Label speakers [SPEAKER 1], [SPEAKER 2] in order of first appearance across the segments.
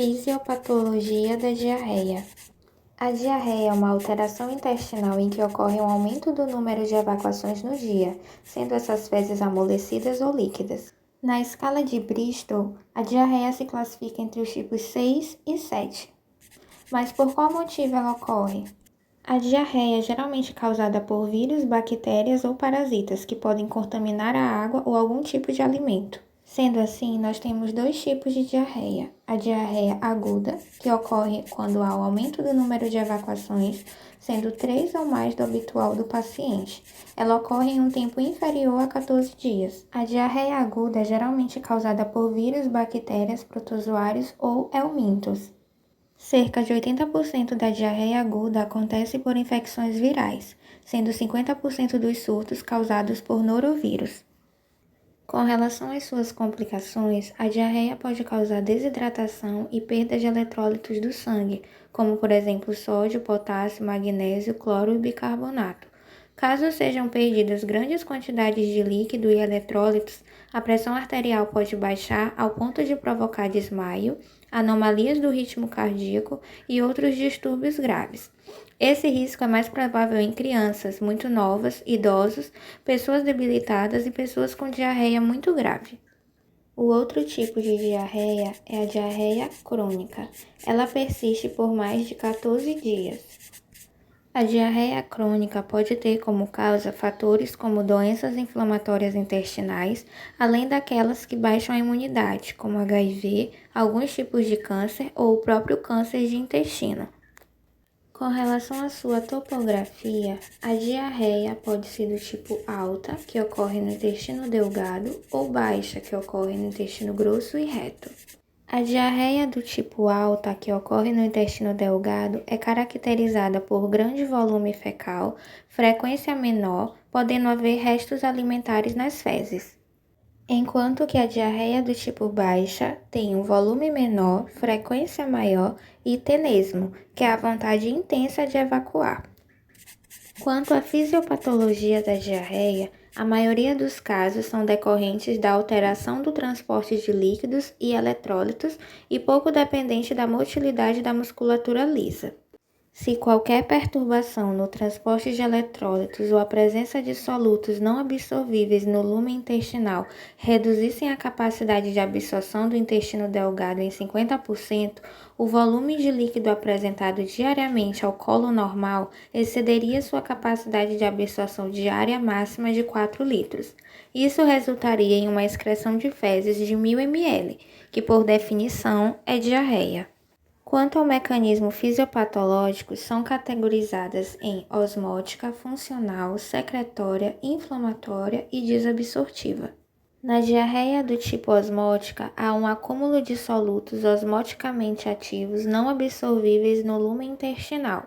[SPEAKER 1] Fisiopatologia da diarreia. A diarreia é uma alteração intestinal em que ocorre um aumento do número de evacuações no dia, sendo essas fezes amolecidas ou líquidas. Na escala de Bristol, a diarreia se classifica entre os tipos 6 e 7. Mas por qual motivo ela ocorre? A diarreia é geralmente causada por vírus, bactérias ou parasitas que podem contaminar a água ou algum tipo de alimento. Sendo assim, nós temos dois tipos de diarreia. A diarreia aguda, que ocorre quando há o aumento do número de evacuações, sendo 3 ou mais do habitual do paciente. Ela ocorre em um tempo inferior a 14 dias. A diarreia aguda é geralmente causada por vírus, bactérias, protozoários ou helmintos. Cerca de 80% da diarreia aguda acontece por infecções virais, sendo 50% dos surtos causados por norovírus. Com relação às suas complicações, a diarreia pode causar desidratação e perda de eletrólitos do sangue, como por exemplo sódio, potássio, magnésio, cloro e bicarbonato. Caso sejam perdidas grandes quantidades de líquido e eletrólitos, a pressão arterial pode baixar ao ponto de provocar desmaio, anomalias do ritmo cardíaco e outros distúrbios graves. Esse risco é mais provável em crianças muito novas, idosos, pessoas debilitadas e pessoas com diarreia muito grave. O outro tipo de diarreia é a diarreia crônica. Ela persiste por mais de 14 dias. A diarreia crônica pode ter como causa fatores como doenças inflamatórias intestinais, além daquelas que baixam a imunidade, como HIV, alguns tipos de câncer ou o próprio câncer de intestino. Com relação à sua topografia, a diarreia pode ser do tipo alta, que ocorre no intestino delgado, ou baixa, que ocorre no intestino grosso e reto. A diarreia do tipo alta, que ocorre no intestino delgado, é caracterizada por grande volume fecal, frequência menor, podendo haver restos alimentares nas fezes. Enquanto que a diarreia do tipo baixa tem um volume menor, frequência maior e tenesmo, que é a vontade intensa de evacuar. Quanto à fisiopatologia da diarreia, a maioria dos casos são decorrentes da alteração do transporte de líquidos e eletrólitos e pouco dependente da motilidade da musculatura lisa. Se qualquer perturbação no transporte de eletrólitos ou a presença de solutos não absorvíveis no lumen intestinal reduzissem a capacidade de absorção do intestino delgado em 50%, o volume de líquido apresentado diariamente ao colo normal excederia sua capacidade de absorção diária máxima de 4 litros. Isso resultaria em uma excreção de fezes de 1000 ml, que por definição é diarreia. Quanto ao mecanismo fisiopatológico, são categorizadas em osmótica, funcional, secretória, inflamatória e desabsortiva. Na diarreia do tipo osmótica, há um acúmulo de solutos osmoticamente ativos não absorvíveis no lumen intestinal.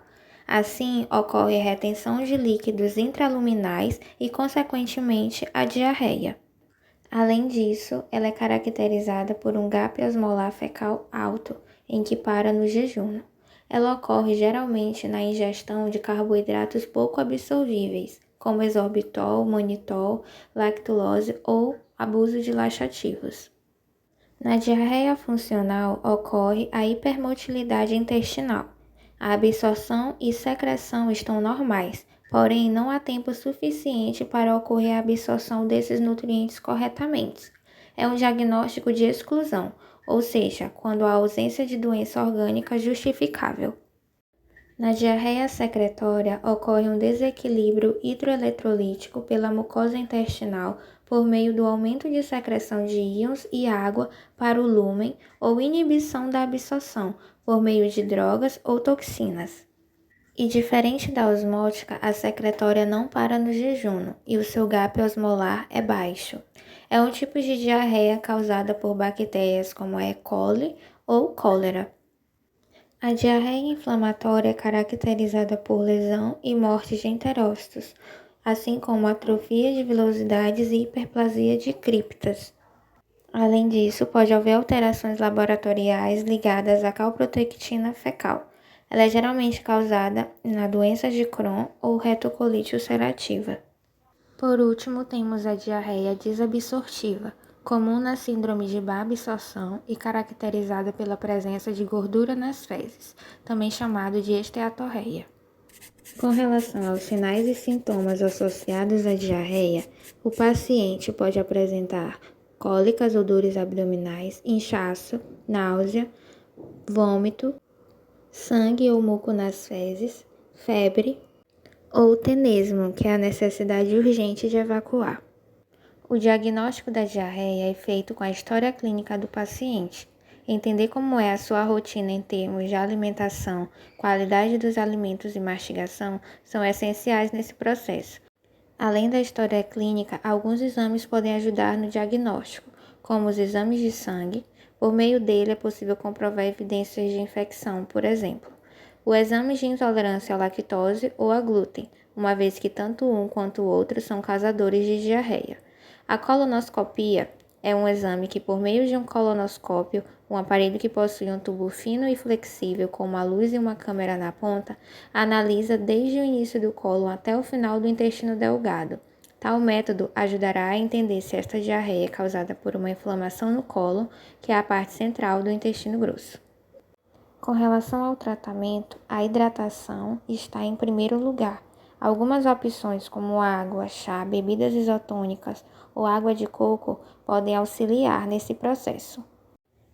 [SPEAKER 1] Assim, ocorre retenção de líquidos intraluminais e, consequentemente, a diarreia. Além disso, ela é caracterizada por um gap osmolar fecal alto, em que para no jejum. Ela ocorre geralmente na ingestão de carboidratos pouco absorvíveis, como exorbitol, manitol, lactulose ou abuso de laxativos. Na diarreia funcional ocorre a hipermotilidade intestinal. A absorção e secreção estão normais, porém não há tempo suficiente para ocorrer a absorção desses nutrientes corretamente. É um diagnóstico de exclusão, ou seja, quando há ausência de doença orgânica justificável. Na diarreia secretória, ocorre um desequilíbrio hidroeletrolítico pela mucosa intestinal por meio do aumento de secreção de íons e água para o lúmen ou inibição da absorção por meio de drogas ou toxinas. E diferente da osmótica, a secretória não para no jejum e o seu gap osmolar é baixo. É um tipo de diarreia causada por bactérias como a E. coli ou cólera. A diarreia inflamatória é caracterizada por lesão e morte de enterócitos, assim como atrofia de vilosidades e hiperplasia de criptas. Além disso, pode haver alterações laboratoriais ligadas à calprotectina fecal. Ela é geralmente causada na doença de Crohn ou retocolite ulcerativa. Por último, temos a diarreia desabsortiva. comum na síndrome de má absorção e caracterizada pela presença de gordura nas fezes, também chamado de esteatorreia. Com relação aos sinais e sintomas associados à diarreia, o paciente pode apresentar cólicas ou dores abdominais, inchaço, náusea, vômito, sangue ou muco nas fezes, febre ou tenesmo, que é a necessidade urgente de evacuar. O diagnóstico da diarreia é feito com a história clínica do paciente. Entender como é a sua rotina em termos de alimentação, qualidade dos alimentos e mastigação são essenciais nesse processo. Além da história clínica, alguns exames podem ajudar no diagnóstico, como os exames de sangue. Por meio dele é possível comprovar evidências de infecção, por exemplo. O exame de intolerância à lactose ou a glúten, uma vez que tanto um quanto o outro são causadores de diarreia. A colonoscopia é um exame que, por meio de um colonoscópio, um aparelho que possui um tubo fino e flexível com uma luz e uma câmera na ponta, analisa desde o início do cólon até o final do intestino delgado. Tal método ajudará a entender se esta diarreia é causada por uma inflamação no cólon, que é a parte central do intestino grosso. Com relação ao tratamento, a hidratação está em primeiro lugar. Algumas opções como água, chá, bebidas isotônicas ou água de coco podem auxiliar nesse processo.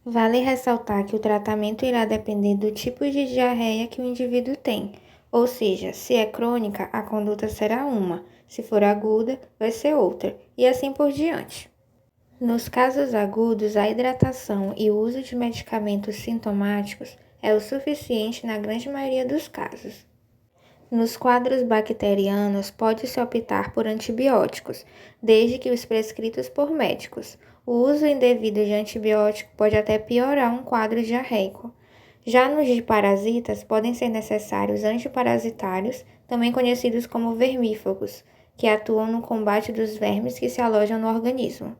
[SPEAKER 1] Vale ressaltar que o tratamento irá depender do tipo de diarreia que o indivíduo tem, ou seja, se é crônica, a conduta será uma, se for aguda, vai ser outra, e assim por diante. Nos casos agudos, a hidratação e o uso de medicamentos sintomáticos é o suficiente na grande maioria dos casos. Nos quadros bacterianos, pode-se optar por antibióticos, desde que os prescritos por médicos. O uso indevido de antibiótico pode até piorar um quadro diarreico. Já nos de parasitas, podem ser necessários antiparasitários, também conhecidos como vermífagos, que atuam no combate dos vermes que se alojam no organismo.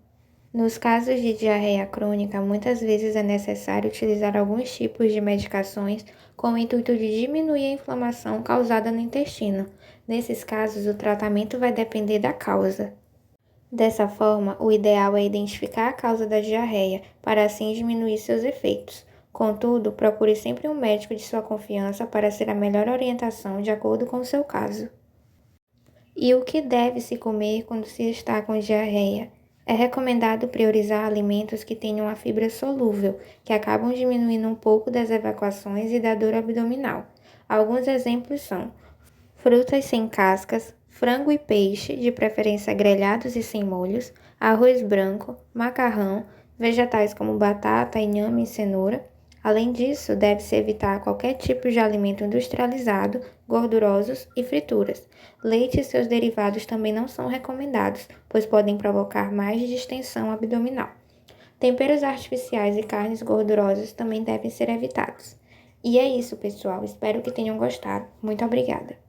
[SPEAKER 1] Nos casos de diarreia crônica, muitas vezes é necessário utilizar alguns tipos de medicações com o intuito de diminuir a inflamação causada no intestino. Nesses casos, o tratamento vai depender da causa. Dessa forma, o ideal é identificar a causa da diarreia, para assim diminuir seus efeitos. Contudo, procure sempre um médico de sua confiança para ser a melhor orientação de acordo com o seu caso. E o que deve se comer quando se está com diarreia? É recomendado priorizar alimentos que tenham a fibra solúvel, que acabam diminuindo um pouco das evacuações e da dor abdominal. Alguns exemplos são frutas sem cascas, frango e peixe, de preferência grelhados e sem molhos, arroz branco, macarrão, vegetais como batata, inhame e cenoura. Além disso, deve-se evitar qualquer tipo de alimento industrializado, gordurosos e frituras. Leite e seus derivados também não são recomendados, pois podem provocar mais distensão abdominal. Temperos artificiais e carnes gordurosas também devem ser evitados. E é isso, pessoal. Espero que tenham gostado. Muito obrigada.